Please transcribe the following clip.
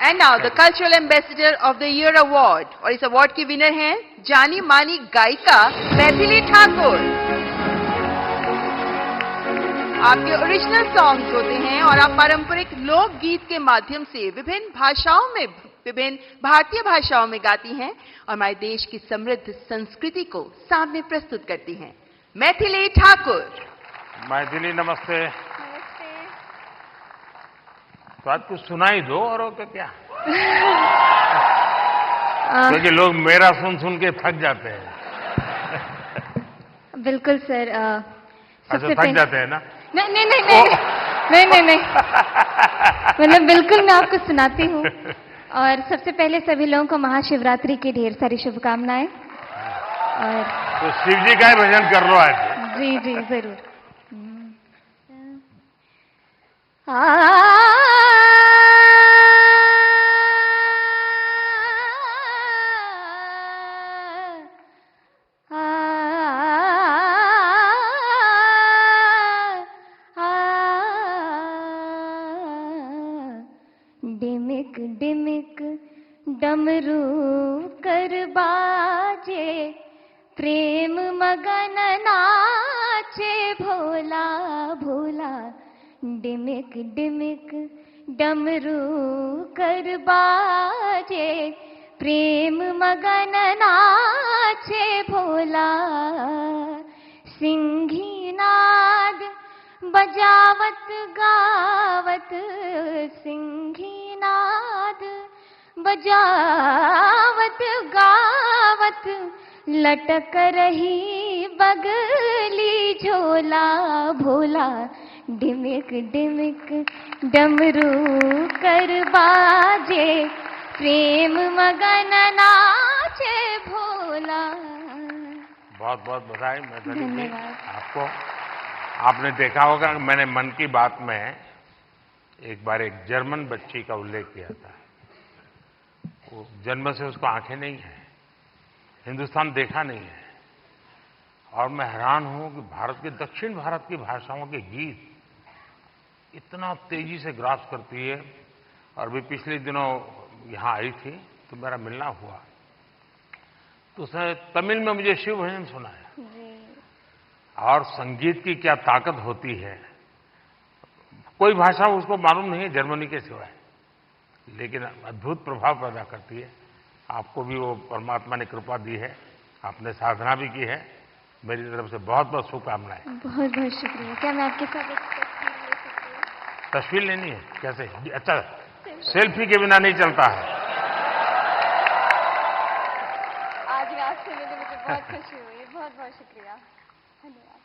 And now the cultural ambassador of the year award, और इस award की winner हैं जानी मानी गायिका मैथिली ठाकुर। आपके ओरिजिनल सॉन्ग्स होते हैं और आप पारंपरिक लोकगीत के माध्यम से विभिन्न भाषाओं में, विभिन्न भारतीय भाषाओं में गाती हैं और हमारे देश की समृद्ध संस्कृति को सामने प्रस्तुत करती हैं। मैथिली ठाकुर। मैथिली नमस्ते। तो आज कुछ सुनाई दो और क्या क्योंकि लोग मेरा सुन सुन के थक जाते हैं। बिल्कुल सर। अच्छा, थक जाते हैं ना? नहीं नहीं नहीं नहीं नहीं नहीं नहीं मतलब बिल्कुल मैं आपको सुनाती हूँ। और सबसे पहले सभी लोगों को महाशिवरात्रि की ढेर सारी शुभकामनाएं। और तो शिव जी का ही भजन कर लो आज। जी जी जरूर। डिमिक डिमिक डमरू कर बाजे, प्रेम मगन नाचे भोला भोला। डिमिक डिमिक डमरू कर बाजे, प्रेम मगन नाचे भोला। सिंही नाद बजावत गावत, सिंही नाद बजावत गावत, लटक रही बगली झोला भोला। डिमिक डिमिक डमरू कर बाजे, प्रेम मगन नाचे भोला। बहुत बहुत बधाई मैथिली जी आपको। आपने देखा होगा मैंने मन की बात में एक बार एक जर्मन बच्ची का उल्लेख किया था। वो जन्म से उसको आंखें नहीं है, हिंदुस्तान देखा नहीं है, और मैं हैरान हूं कि भारत के, दक्षिण भारत की भाषाओं के गीत इतना तेजी से ग्रास करती है। और भी पिछले दिनों यहां आई थी तो मेरा मिलना हुआ, तो उसने तमिल में मुझे शिव भजन सुनाया। और संगीत की क्या ताकत होती है, कोई भाषा उसको मालूम नहीं है जर्मनी के सिवाय, लेकिन अद्भुत प्रभाव पैदा करती है। आपको भी वो परमात्मा ने कृपा दी है, आपने साधना भी की है। मेरी तरफ से बहुत बहुत शुभकामनाएं। बहुत बहुत शुक्रिया। क्या मैं आपके साथ एक तस्वीर ले सकती हूँ? तस्वीर लेनी है? कैसे? अच्छा, सेल्फी के बिना नहीं चलता है। आज आपसे मिले मुझे बहुत खुशी हुई। बहुत बहुत शुक्रिया। धन्यवाद।